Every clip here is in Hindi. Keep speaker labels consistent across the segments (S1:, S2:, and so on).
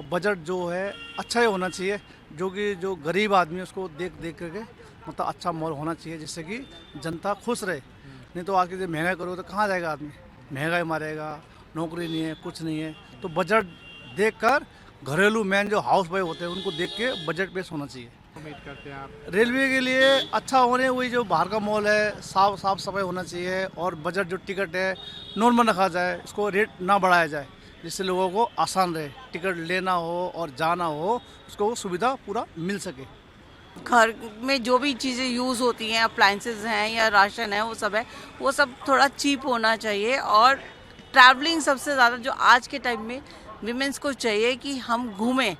S1: बजट जो है अच्छा ही होना चाहिए, जो कि जो गरीब आदमी है उसको देख देख करके मतलब अच्छा माहौल होना चाहिए, जिससे कि जनता खुश रहे। नहीं तो आके जब महंगाई करो तो कहाँ जाएगा आदमी, महंगाई मारेगा, नौकरी नहीं है, कुछ नहीं है। तो बजट देख कर घरेलू मैन जो हाउस वाइफ होते हैं उनको देख के बजट पेश होना चाहिए।
S2: उम्मीद करते हैं आप?
S1: रेलवे के लिए अच्छा होने वही जो बाहर का मॉल है, साफ साफ सफाई होना चाहिए, और बजट जो टिकट है नॉर्मल रखा जाए, इसको रेट ना बढ़ाया जाए, जिससे लोगों को आसान रहे, टिकट लेना हो और जाना हो उसको सुविधा पूरा मिल सके।
S3: घर में जो भी चीज़ें यूज़ होती हैं, अप्लाइंसेस हैं या राशन है, वो सब थोड़ा चीप होना चाहिए। और ट्रैवलिंग सबसे ज़्यादा जो आज के टाइम में विमेंस को चाहिए कि हम घूमें,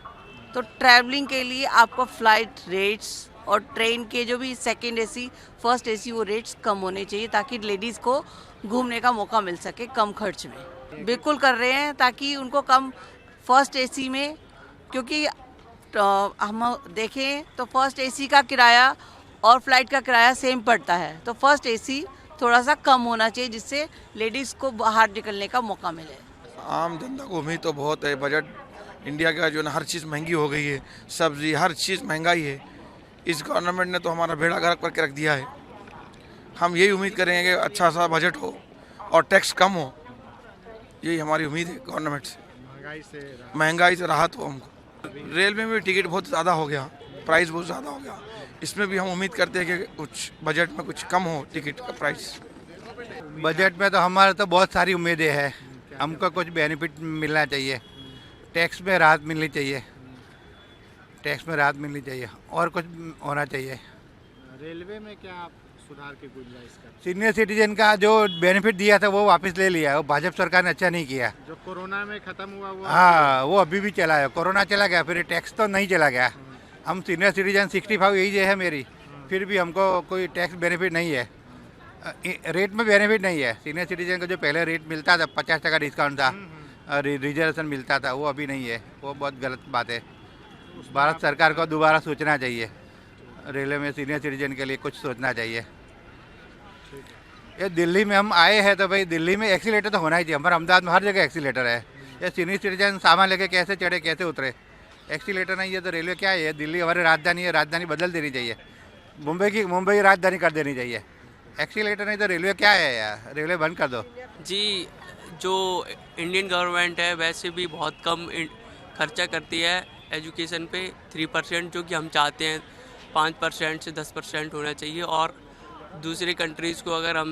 S3: तो ट्रैवलिंग के लिए आपका फ़्लाइट रेट्स और ट्रेन के जो भी सेकंड एसी फर्स्ट एसी वो रेट्स कम होने चाहिए, ताकि लेडीज़ को घूमने का मौका मिल सके कम खर्च में। बिल्कुल कर रहे हैं, ताकि उनको कम फर्स्ट एसी में, क्योंकि तो हम देखें तो फर्स्ट एसी का किराया और फ्लाइट का किराया सेम पड़ता है, तो फर्स्ट एसी थोड़ा सा कम होना चाहिए, जिससे लेडीज़ को बाहर निकलने का मौका मिले।
S4: आम जनता को उम्मीद तो बहुत है। बजट इंडिया का जो है ना, हर चीज़ महंगी हो गई है, सब्जी हर चीज़ महंगाई है। इस गवर्नमेंट ने तो हमारा बेड़ा गर्क करके रख दिया है। हम यही उम्मीद करेंगे कि अच्छा सा बजट हो और टैक्स कम हो, यही हमारी उम्मीद है गवर्नमेंट से। महंगाई से राहत हो हमको। रेलवे में टिकट बहुत ज़्यादा हो गया, प्राइस बहुत ज़्यादा हो गया। इसमें भी हम उम्मीद करते हैं कि कुछ बजट में कुछ कम हो टिकट का प्राइस।
S5: बजट में तो हमारा तो बहुत सारी उम्मीदें हैं। हमको कुछ बेनिफिट मिलना चाहिए, टैक्स में राहत मिलनी चाहिए, टैक्स में राहत मिलनी चाहिए, और कुछ होना चाहिए।
S2: रेलवे में क्या आप सुधार की गुंजाइश करते हैं?
S5: सीनियर सिटीजन का जो बेनिफिट दिया था वो वापस ले लिया, वो भाजपा सरकार ने अच्छा नहीं किया।
S2: जो कोरोना में खत्म हुआ वो
S5: हाँ, वो अभी भी चला है। कोरोना चला गया, फिर टैक्स तो नहीं चला गया। हम सीनियर सिटीजन 65 एज है मेरी, फिर भी हमको कोई टैक्स बेनिफिट नहीं है, रेट में बेनिफिट नहीं है। सीनियर सिटीजन को जो पहले रेट मिलता था 50% डिस्काउंट था, रिजर्वेशन मिलता था, वो अभी नहीं है। वो बहुत गलत बात है। भारत सरकार को दोबारा सोचना चाहिए, रेलवे में सीनियर सिटीजन के लिए कुछ सोचना चाहिए। ये दिल्ली में हम आए हैं तो भाई दिल्ली में एक्सीलेटर तो होना ही चाहिए। हमारे अहमदाबाद में हर जगह एक्सीलेटर है। ये सीनियर सिटीजन सामान लेके कैसे चढ़े कैसे उतरे, एक्सीलेटर नहीं है तो रेलवे क्या है? दिल्ली हमारी राजधानी है, राजधानी बदल देनी चाहिए, मुंबई राजधानी कर देनी चाहिए। एक्सीलेटर नहीं तो रेलवे क्या है यार, रेलवे बंद कर दो।
S6: जी, जो इंडियन गवर्नमेंट है वैसे भी बहुत कम खर्चा करती है एजुकेशन पे। 3% जो कि हम चाहते हैं 5% से 10% होना चाहिए, और दूसरे कंट्रीज़ को अगर हम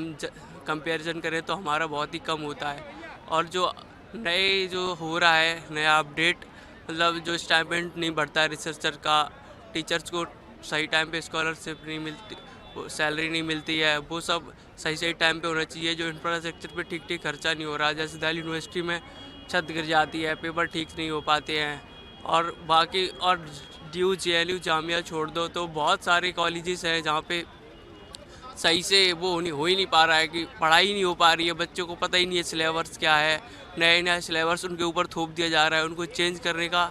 S6: कंपैरिजन करें तो हमारा बहुत ही कम होता है। और जो नए जो हो रहा है नया अपडेट, मतलब जो स्टाइपेंड नहीं बढ़ता है रिसर्चर का, टीचर्स को सही टाइम पे स्कॉलरशिप नहीं मिलती, सैलरी नहीं मिलती है, वो सब सही सही टाइम पे होना चाहिए। जो इंफ्रास्ट्रक्चर पे ठीक ठीक खर्चा नहीं हो रहा, जैसे दिल्ली यूनिवर्सिटी में छत गिर जाती है, पेपर ठीक नहीं हो पाते हैं, और बाकी और ड्यू JLU जामिया छोड़ दो तो बहुत सारे कॉलेजेस हैं जहाँ पे सही से वो हो ही नहीं पा रहा है, कि पढ़ाई नहीं हो पा रही है। बच्चों को पता ही नहीं है सिलेबस क्या है, नया सिलेबस उनके ऊपर थोप दिया जा रहा है। उनको चेंज करने का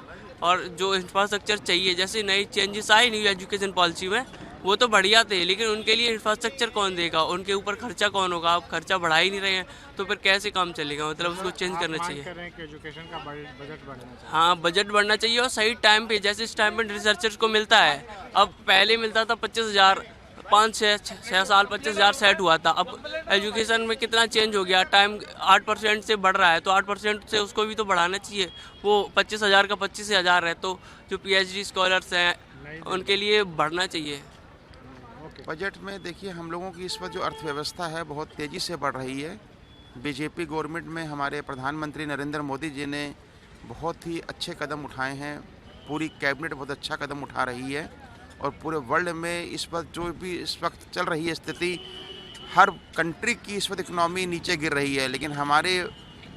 S6: और जो इंफ्रास्ट्रक्चर चाहिए, जैसे नई चेंजेस आई नहीं एजुकेशन पॉलिसी में, वो तो बढ़िया थे, लेकिन उनके लिए इंफ्रास्ट्रक्चर कौन देगा, उनके ऊपर खर्चा कौन होगा? आप खर्चा बढ़ा ही नहीं रहे हैं तो फिर कैसे काम चलेगा? मतलब उसको चेंज करना चाहिए।
S2: कर रहे हैं कि एजुकेशन का बजट बढ़ना चाहिए।
S6: हाँ, बजट बढ़ना चाहिए, और सही टाइम पे, जैसे स्टाइपेंड रिसर्चर्स को मिलता है। अब पहले मिलता था 25,000, 5-6 साल 25,000 सेट हुआ था। अब एजुकेशन में कितना चेंज हो गया, टाइम 8% से बढ़ रहा है, तो 8% से उसको भी तो बढ़ाना चाहिए। वो 25,000 का 25,000 है, तो जो PhD स्कॉलर्स हैं उनके लिए बढ़ना चाहिए।
S4: बजट में देखिए, हम लोगों की इस वक्त जो अर्थव्यवस्था है बहुत तेज़ी से बढ़ रही है। बीजेपी गवर्नमेंट में हमारे प्रधानमंत्री नरेंद्र मोदी जी ने बहुत ही अच्छे कदम उठाए हैं, पूरी कैबिनेट बहुत अच्छा कदम उठा रही है, और पूरे वर्ल्ड में इस वक्त जो भी इस वक्त चल रही है स्थिति, हर कंट्री की इस वक्त इकनॉमी नीचे गिर रही है, लेकिन हमारे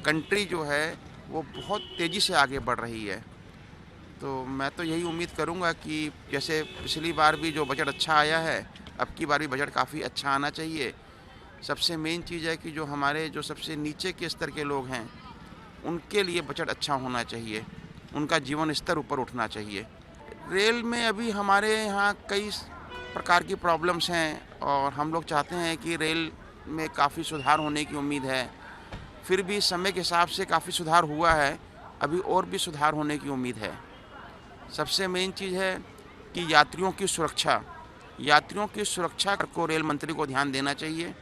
S4: कंट्री जो है वो बहुत तेज़ी से आगे बढ़ रही है। तो मैं तो यही उम्मीद करूंगा कि जैसे पिछली बार भी जो बजट अच्छा आया है, अब की बार भी बजट काफ़ी अच्छा आना चाहिए। सबसे मेन चीज़ है कि जो हमारे जो सबसे नीचे के स्तर के लोग हैं उनके लिए बजट अच्छा होना चाहिए, उनका जीवन स्तर ऊपर उठना चाहिए। रेल में अभी हमारे यहाँ कई प्रकार की प्रॉब्लम्स हैं, और हम लोग चाहते हैं कि रेल में काफ़ी सुधार होने की उम्मीद है। फिर भी समय के हिसाब से काफ़ी सुधार हुआ है, अभी और भी सुधार होने की उम्मीद है। सबसे मेन चीज़ है कि यात्रियों की सुरक्षा को रेल मंत्री को ध्यान देना चाहिए।